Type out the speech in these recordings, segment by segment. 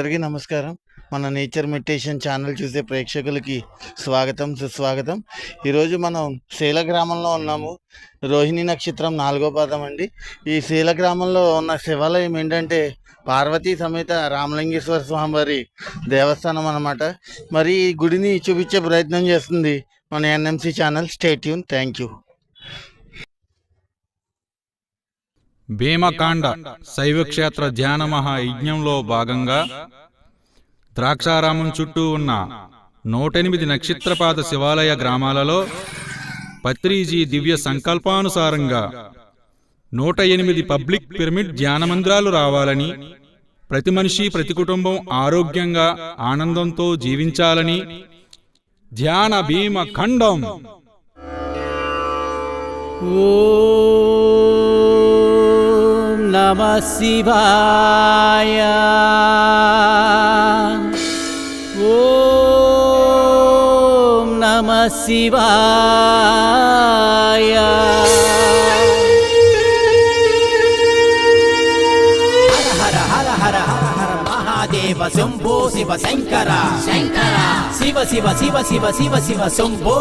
అందరికీ నమస్కారం. మన నేచర్ మెడిటేషన్ ఛానల్ చూసే ప్రేక్షకులకి స్వాగతం, సుస్వాగతం. ఈరోజు మనం శీల గ్రామంలో ఉన్నాము. రోహిణి నక్షత్రం 4వ పాదం అండి. ఈ శీల గ్రామంలో ఉన్న శివాలయం ఏంటంటే పార్వతీ సమేత రామలింగేశ్వర స్వామి వారి దేవస్థానం అన్నమాట. మరి ఈ గుడిని చూపించే ప్రయత్నం చేస్తుంది మన NMC channel. Stay tune. Thank you. Bhimakanda శైవక్షేత్ర ధ్యాన మహాయజ్ఞంలో భాగంగా ద్రాక్షారామం చుట్టూ ఉన్న 108 నక్షత్రపాద శివాలయ గ్రామాలలో పత్రిజీ దివ్య సంకల్పానుసారంగా 108 పబ్లిక్ పిరమిడ్ ధ్యాన మందిరాలు రావాలని, ప్రతి మనిషి ప్రతి కుటుంబం ఆరోగ్యంగా ఆనందంతో జీవించాలని ధ్యాన భీమఖండం. నమః శివాయ. ఓం నమః శివాయ. హర హర హర హర హర మహాదేవ శంభో శివ శంకర శంకర. శివ శివ శివ శివ శివ శివ శంభో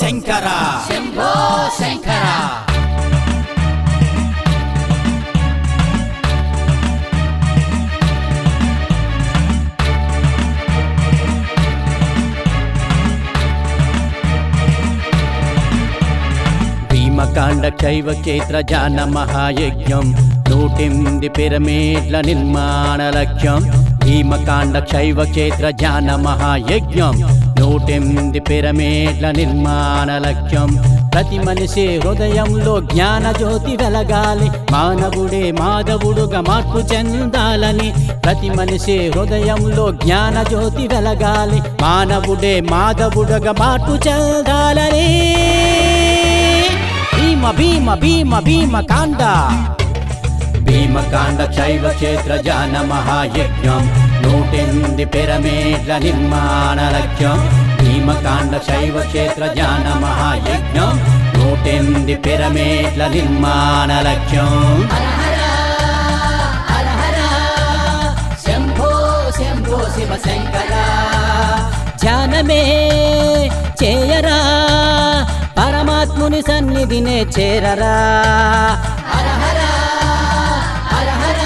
శంకర శంభో శంకర. భీమకాండ శైవ క్షేత్ర ధ్యాన మహాయజ్ఞం 108 పిరమిడ్ల నిర్మాణ లక్ష్యం. భీమకాండ శైవ క్షేత్ర ధ్యాన మహాయజ్ఞం 108 పిరమిడ్ల నిర్మాణ లక్ష్యం. ప్రతి మనిషి హృదయంలో జ్ఞాన జ్యోతి వెలగాలి, మానవుడే మాధవుడుగా మార్పు చెందాలని. ప్రతి మనిషి హృదయంలో జ్ఞాన జ్యోతి వెలగాలి, మానవుడే మాధవుడుగా మార్పు చెందాలని. భీమ భీమ భీమ భీమకాండ. భీమకాండ శైవ క్షేత్ర ధ్యాన మహాయజ్ఞం 108 పిరమిడ్ల నిర్మాణ లక్ష్యం. భీమకాండ శైవ క్షేత్ర ధ్యాన మహాయజ్ఞం 108 పిరమిడ్ల నిర్మాణ లక్ష్యం. శంభో శంభో శివ శంకర. ధ్యానమే చేయరా, పరమాత్ముని సన్నిధినే చేరరా. హర హర హర హర.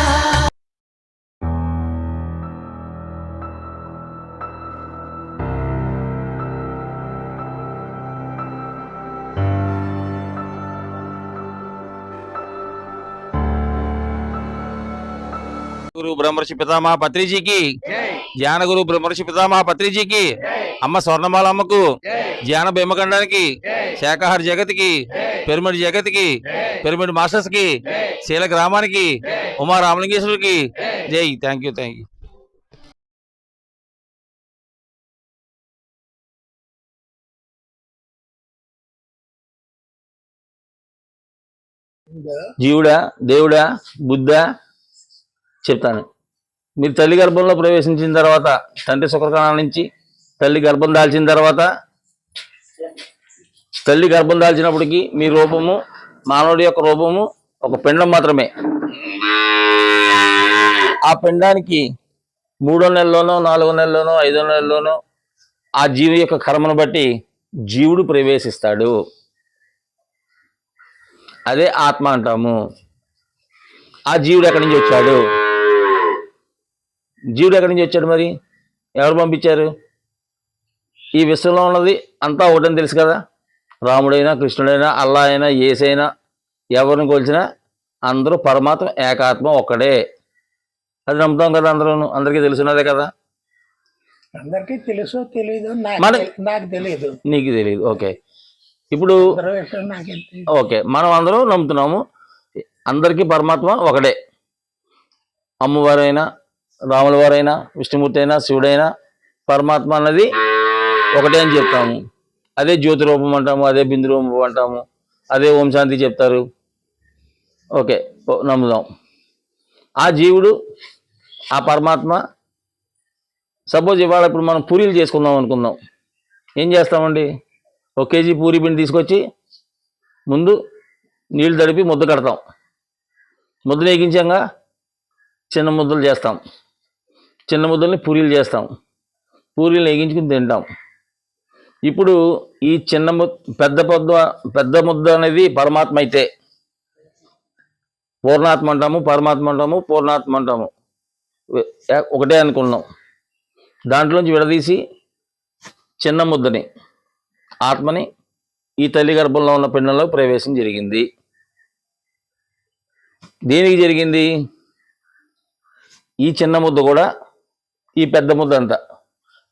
గురు బ్రహ్మర్షి పితామహ పత్రిజీకి, ధ్యాన గురు బ్రహ్మర్షి పితామహ పత్రిజీకి, అమ్మ స్వర్ణమాలమ్మకు, ధ్యాన భీమఖండానికి, శాకాహార జగత్కి, పిరమిడ్ జగత్కి, పిరమిడ్ మాస్టర్స్ కి, శీల గ్రామానికి, ఉమా రామలింగేశ్వరికి జై. Thank you. Thank you. జీవుడా, దేవుడా, బుద్ధ చెప్తాను. మీరు తల్లి గర్భంలో ప్రవేశించిన తర్వాత, తండ్రి శుక్రకణాల నుంచి తల్లి గర్భం దాల్చిన తర్వాత, తల్లి గర్భం దాల్చినప్పటికీ మీ రూపము, మానవుడి యొక్క రూపము ఒక పిండం మాత్రమే. ఆ పిండానికి 3వ నెలలోనో 4వ నెలలోనో 5వ నెలలోనో ఆ జీవి యొక్క కర్మను బట్టి జీవుడు ప్రవేశిస్తాడు. అదే ఆత్మ అంటాము. ఆ జీవుడు ఎక్కడి నుంచి వచ్చాడు? జీవుడు ఎక్కడి నుంచి వచ్చాడు? మరి ఎవరు పంపించారు? ఈ విశ్వంలో ఉన్నది అంతా ఒకటని తెలుసు కదా. రాముడైనా, కృష్ణుడైనా, అల్లా అయినా, యేసైనా, ఎవరిని కొలిచినా అందరూ పరమాత్మ ఏకాత్మ ఒక్కడే. అది నమ్ముతాం కదా అందరూ. అందరికీ తెలుసున్నదే కదా. అందరికీ తెలుసు, తెలీదు, నాకు తెలియదు, నీకు తెలియదు. ఓకే, ఇప్పుడు ఓకే, మనం అందరం నమ్ముతున్నాము అందరికీ పరమాత్మ ఒకడే. అమ్మవారైనా, రాముల వారైనా, విష్ణుమూర్తి అయినా, శివుడైనా పరమాత్మ అన్నది ఒకటే అని చెప్తాము. అదే జ్యోతి రూపం అంటాము, అదే బిందు రూపం అంటాము, అదే ఓం శాంతి చెప్తారు. ఓకే, నమ్ముదాం. ఆ జీవుడు, ఆ పరమాత్మ. సపోజ్ ఇవాళ ఇప్పుడు మనం పూరీలు చేసుకుందాం అనుకుందాం. ఏం చేస్తామండి? 1 కేజీ పూరీ పిండి తీసుకొచ్చి ముందు నీళ్ళు తడిపి ముద్ద కడతాం. ముద్ద వేగించాక చిన్న ముద్దలు చేస్తాం. చిన్న ముద్దల్ని పూరీలు చేస్తాం, పూరీలు వేగించుకుని తింటాం. ఇప్పుడు ఈ పెద్ద ముద్ద అనేది పరమాత్మ అయితే పూర్ణాత్మ అంటాము, పరమాత్మ అంటాము, పూర్ణాత్మ అంటాము, ఒకటే అనుకున్నాం. దాంట్లోంచి విడదీసి చిన్న ముద్దని ఆత్మని ఈ తల్లి గర్భంలో ఉన్న పిండంలో ప్రవేశం జరిగింది. దేనికి జరిగింది? ఈ చిన్న ముద్ద కూడా ఈ పెద్ద ముద్ద అంతా,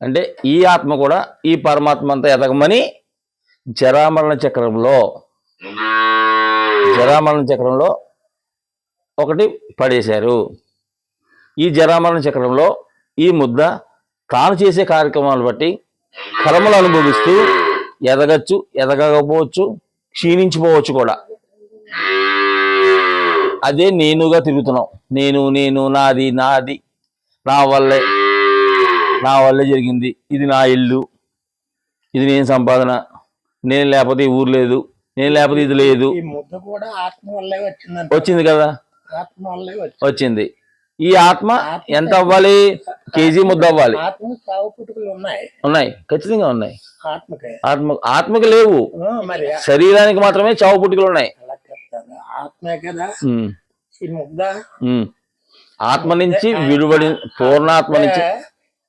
అంటే ఈ ఆత్మ కూడా ఈ పరమాత్మ అంతా ఎదగమని జరామరణ చక్రంలో ఒకటి పడేశారు. ఈ జరామరణ చక్రంలో ఈ ముద్ద తాను చేసే కార్యక్రమాలు బట్టి కర్మలు అనుభవిస్తూ ఎదగచ్చు, ఎదగకపోవచ్చు, క్షీణించిపోవచ్చు కూడా. అదే నేనుగా తిరుగుతున్నాం. నేను నాది నా వల్లే జరిగింది, ఇది నా ఇల్లు, ఇది నేను సంపాదన, నేను లేకపోతే ఈ ఊరు లేదు, నేను లేకపోతే ఇది లేదు. ఈ ముద్ద కూడా ఆత్మ వల్లే వచ్చింది కదా, ఆత్మ వల్లే వచ్చింది. ఈ ఆత్మ ఎంత అవ్వాలి? కేజీ ముద్ద అవ్వాలి. ఆత్మ చావు పుట్టుకలు ఉన్నాయి, ఖచ్చితంగా ఉన్నాయి. ఆత్మకి లేవు, మరి శరీరానికి మాత్రమే చావు పుట్టుకలు ఉన్నాయి. ఆత్మే కదా ఈ ముద్ద. ఆత్మ నుంచి విడిపడి పూర్ణాత్మ నుంచి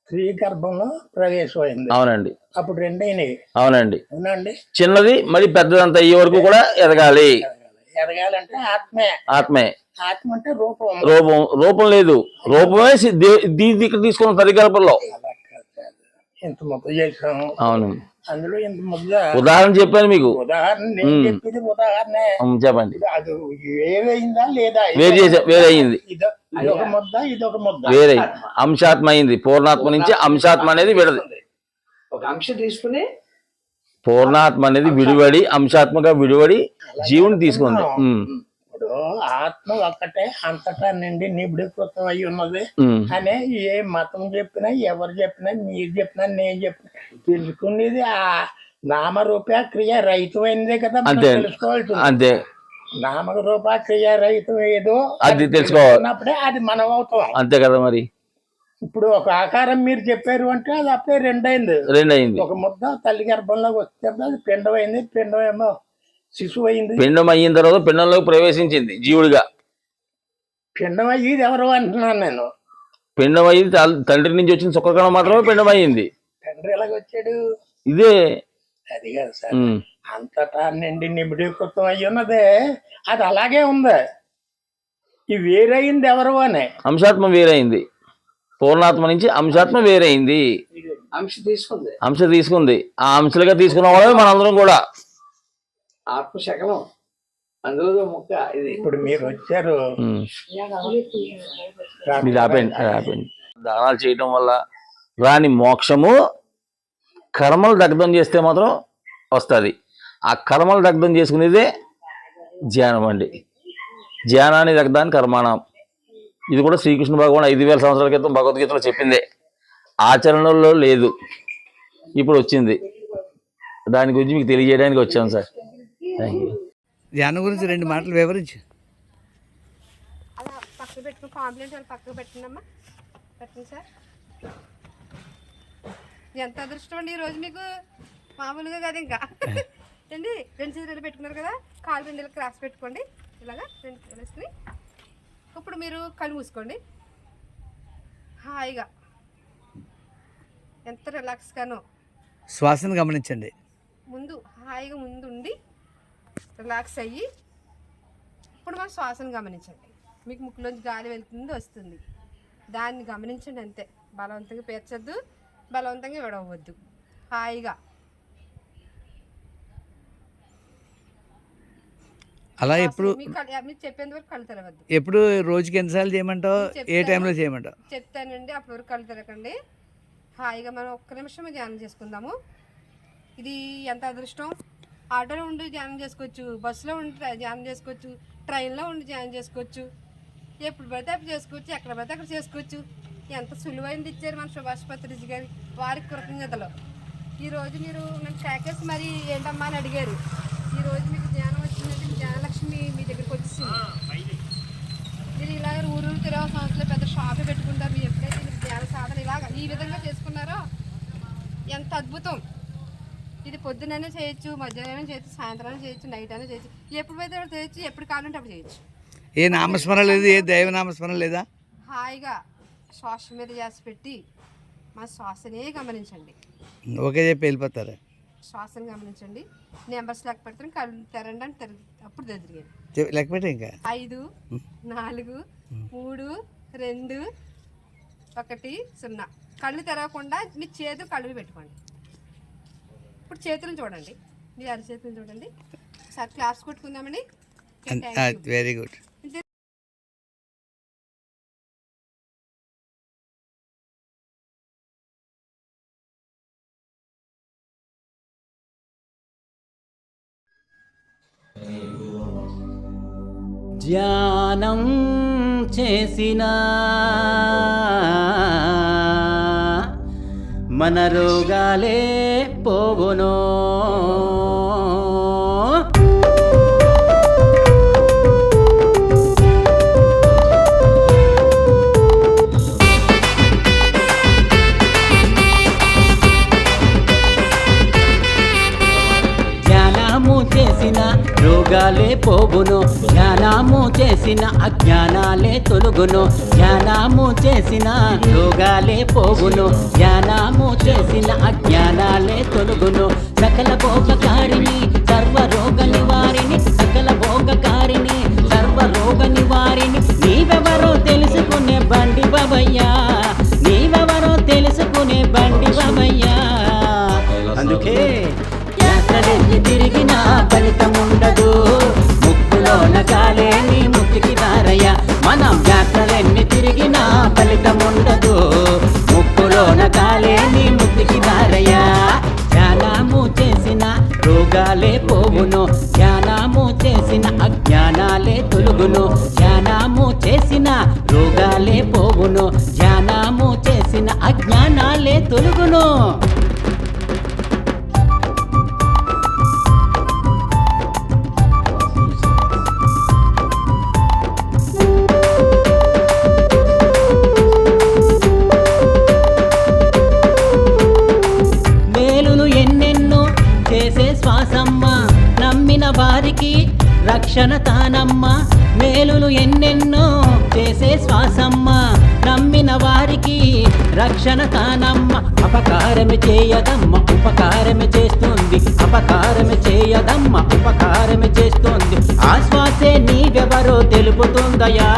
స్త్రీ గర్భంలో ప్రవేశమైంది. అవునండి, అప్పుడు రెండైనవి. అవునండి, అవునండి. చిన్నది మరి పెద్దదంతా ఈ వరకు కూడా ఎదగాలి. ఎదగాలంటే ఆత్మే. ఆత్మ అంటే రూపం లేదు, రూపమే దీన్ని ఇక్కడ తీసుకున్న పరికల్పంలో. ఇంత ముద్ద చేసాము. అవును, అందులో ఇంత ముద్ద ఉదాహరణ చెప్పాను మీకు. ఉదాహరణ చెప్పండి. అది వేరైందా లేదా? వేరే అయింది, ఇదొక ముద్ద, ఇదొక ముద్ద వేరే అంశాత్మ అయింది. పూర్ణాత్మ నుంచి అంశాత్మ అనేది విడదు. ఒక అంశం తీసుకుని పూర్ణాత్మ అనేది విడివడి అంశాత్మగా విడివడి జీవుని తీసుకుంది. ఇప్పుడు ఆత్మ ఒక్కటే అంతటా నిండి నిబిడీకృతం అయి ఉన్నది అనే ఏ మతం చెప్పినా, ఎవరు చెప్పినా, మీరు చెప్పినా, నేను చెప్పినా తెలుసుకునేది ఆ నామరూప క్రియ రహితమైనదే కదా తెలుసుకోవాల్సి. అంతే, నామరూప క్రియ రహితం ఏదో అది తెలుసుకోవాలన్నప్పుడే అది మనం అవుతాం. అంతే కదా మరి. ఇప్పుడు ఒక ఆకారం మీరు చెప్పారు అంటే అది అప్పుడే రెండైంది. ఒక ముద్ద తల్లి గర్భంలోకి వస్తే అది పిండమైంది, పిండం ఏమో శిశువు అయింది. పిండం అయిన తర్వాత పిండంలోకి ప్రవేశించింది జీవుడిగా. పిండం అయ్యేది ఎవరు అంటున్నాను నేను. పిండం అయ్యింది తండ్రి నుంచి వచ్చిన సుఖకణం మాత్రమే పిండం అయ్యింది. తండ్రి ఎలాగొచ్చాడు? ఇదే అది కాదు సార్, అంతటా నిండి నిబిడీకృతం అయ్యి ఉన్నదే అది అలాగే ఉంది. ఈ వేరైంది ఎవరు అని అంశాత్మ వేరైంది. పూర్ణాత్మ నుంచి అంశాత్మ వేరైంది, అంశ తీసుకుంది. ఆ అంశలుగా తీసుకున్న వాళ్ళే మనందరం కూడా. ఆత్మశకలం అందులో ముక్క ఇది. ఇప్పుడు మీరు వచ్చారు, ఇది ఆపండి. దానాలు చేయటం వల్ల రాని మోక్షము కర్మలు దగ్ధం చేస్తే మాత్రం వస్తుంది. ఆ కర్మలు దగ్ధం చేసుకునేదే ధ్యానం అండి. ధ్యానాన్ని దగ్ధాన్ని కర్మాణం. ఇది కూడా శ్రీకృష్ణ భగవాన్ 5000 సంవత్సరాల క్రితం భగవద్గీతలో చెప్పిందే, ఆచరణలో లేదు, ఇప్పుడు వచ్చింది. దాని గురించి మీకు తెలియజేయడానికి వచ్చాను సార్. Thank you. ధ్యానం గురించి 2 మాటలు వివరించు. అలా పక్కకు పెట్టుకుని కాంప్లైంట్ వాళ్ళు పక్కకు పెట్టండమ్మా, పెట్టండి సార్. ఎంత అదృష్టం అండి ఈరోజు మీకు, మామూలుగా కదా. ఇంకా అండి 2 చేతులు పెట్టుకున్నారు కదా, కాలు 2 క్రాస్ పెట్టుకోండి, ఇలాగా 2 వేసుకుని. ఇప్పుడు మీరు కళ్ళు మూసుకోండి హాయిగా, ఎంత రిలాక్స్గానో. శ్వాసను గమనించండి. ముందు హాయిగా ముందుండి రిలాక్స్ అయ్యి ఇప్పుడు మనం శ్వాసను గమనించండి. మీకు ముక్కులోంచి గాలి వెళ్తుంది వస్తుంది, దాన్ని గమనించండి అంతే. బలవంతంగా పేర్చొద్దు, బలవంతంగా విడవద్దు. హాయిగా అలా ఎప్పుడు మీకు చెప్పేంత వరకు కళ్ళు తెరవద్దు. ఎప్పుడు రోజుకి ఎన్నిసార్లు చేయమంటావు, ఏ టైంలో చేయమంటావు? చెప్తానండి, అప్పటి వరకు కళ్ళు తెరకండి. హాయిగా మనం ఒక్క నిమిషం ధ్యానం చేసుకుందాము. ఇది ఎంత అదృష్టం. ఆటోలో ఉండి ధ్యానం చేసుకోవచ్చు, బస్సులో ఉండి ధ్యానం చేసుకోవచ్చు, ట్రైన్లో ఉండి ధ్యానం చేసుకోవచ్చు, ఎప్పుడు పడితే అప్పుడు చేసుకోవచ్చు, ఎక్కడ పడితే అక్కడ చేసుకోవచ్చు. ఎంత సులువైంది ఇచ్చారు మన సుభాష్ పత్రిజీ గారి, వారికి కృతజ్ఞతలు. ఈరోజు మీరు నన్ను ప్యాకేజ్ మరి ఏంటమ్మా అని అడిగారు. ఈరోజు మీకు ధ్యానం వచ్చిందంటే ధ్యానలక్ష్మి మీ దగ్గరికి వచ్చేసింది. మీరు ఇలాగ ఊరు తిరగ సంవత్సరాలు పెద్ద షాపే పెట్టుకుంటారు. మీరు ఎప్పుడైతే మీరు ధ్యాన సాధన ఇలాగ ఈ విధంగా చేసుకున్నారో ఎంత అద్భుతం. ఇది పొద్దునైనా చేయొచ్చు, మధ్యాహ్నం చేయొచ్చు, సాయంత్రం చేయొచ్చు, నైట్ అయినా చేయొచ్చు, ఎప్పుడు అయితే అప్పుడు చేయొచ్చు, ఎప్పుడు కావాలంటే అప్పుడు చేయొచ్చు. ఏ నామస్మరణ లేదు, ఏ దైవ నామస్మరణ లేదా? హాయిగా శ్వాస మీద చేసి పెట్టి మా శ్వాసనే గమనించండి. ఓకే చెప్పి వెళ్ళిపోతారు. శ్వాసను గమనించండి. నెంబర్స్ లెక్క పెడతాను, కళ్ళు తెరండి అని అప్పుడు తిరిగాను. లెక్క పెట్టి ఇంకా 5 4 3 2 1 0. కళ్ళు తెరవకుండా మీ చేతులు కళ్ళు పెట్టుకోండి. ఇప్పుడు చేతులను చూడండి, మీ అరిచేతులను చూడండి. ఒకసారి క్లాప్స్ కొట్టుకుందామండి. Very good. ధ్యానం చేసిన మన రోగాలే పోవును. ధ్యానము చేసిన రోగాలే పోవును, ధ్యానము చేసిన అజ్ఞానాలే తొలుగును. ధ్యానము చేసిన రోగాలే పోవును, ధ్యానము చేసిన అజ్ఞానాలే తొలుగును. సకల భోగకారిణి సర్వరోగ నివారిణి, సకల భోగకారిణి సర్వరోగ నివారిణి. నీవెవరో తెలుసుకునే బండి బాబయ్యా, నీవెవరో తెలుసుకునే బండి బాబయ్యా. అందుకే యాత్రలెన్ని తిరిగినా ఫలితముండదు, ముక్కులోన కాలేని ముక్తికి దారయ్య. మనం యాత్రలెన్ని తిరిగినా ఫలితముండదు, ముక్కులోన కాలేని ముక్తికి దారయ్య. ధ్యానము చేసిన రోగాలే పోవును, ధ్యానము చేసిన అజ్ఞానాలే తొలుగును. ధ్యానము చేసిన రోగాలే పోవును, ధ్యానము చేసిన అజ్ఞానాలే తొలుగును. వారికి రక్షణ తానమ్మ, మేలులు ఎన్నెన్నో చేసే శ్వాసమ్మ. నమ్మిన వారికి రక్షణ తానమ్మ, అపకారమే చేయదమ్మ ఉపకారమే చేస్తుంది, అపకారమే చేయదమ్మ ఉపకారమే చేస్తుంది. ఆశ్వాసే నీవెవరో తెలుపుతుందయా,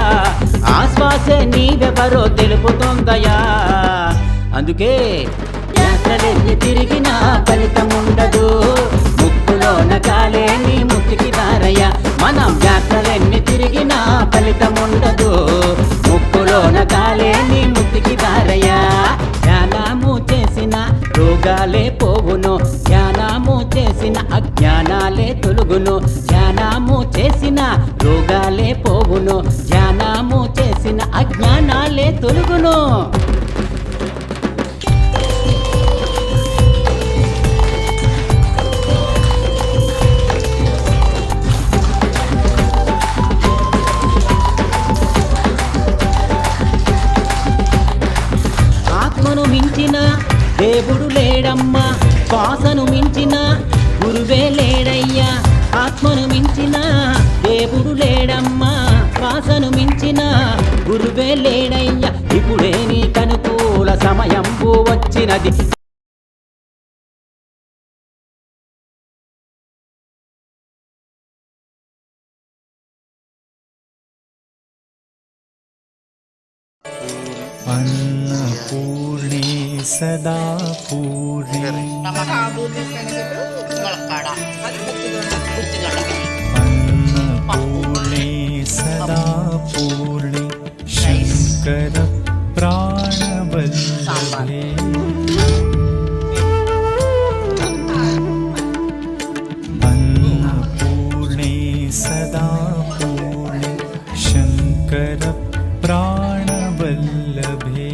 ఆశ్వాసే నీవెవరో తెలుపుతుందయా. అందుకే యాత్రలెన్ని తిరిగినా ఫలితముండదు, ముక్కులోన కాలేని ముక్తికి దారయ్య. మనం యాత్రలెన్ని తిరిగినా ఫలితముండదు, ముక్కులోన కాలేని ముక్తికి దారయ్య. ధ్యానము చేసిన రోగాలే పోవును, ధ్యానము చేసిన అజ్ఞానాలే తొలుగును. ధ్యానము చేసిన రోగాలే పోవును, ధ్యానము చేసిన అజ్ఞానాలే తొలుగును. ఆత్మను మించిన దేవుడు లేడమ్మా, శ్వాసను మించిన గురువే లేడయ్యా. ఆత్మను మించిన దేవుడు లేడమ్మా, శ్వాసను మించిన గురువే లేడయ్యా. ఇప్పుడే నీకనుకూల సమయంబు వచ్చినది. अन्नपूर्णे सदा पूर्णे अन्नपूर्णे सदा पूर्णे शंकर प्राणवल्लभे अन्नपूर्णे सदा पूर्णे शंकर प्राणवल्लभे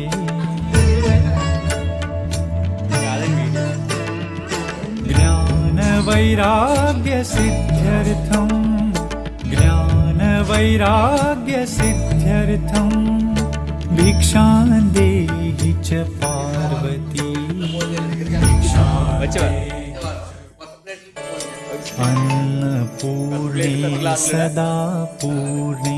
ज्ञानवैराग्यसिद्ध्यर्थं ज्ञानवैराग्यसिद्ध्यर्थं वैराग्यसिद्ध्यर्थं भिक्षां देहि च पार्वती अन्नपूर्णे सदा पूर्णे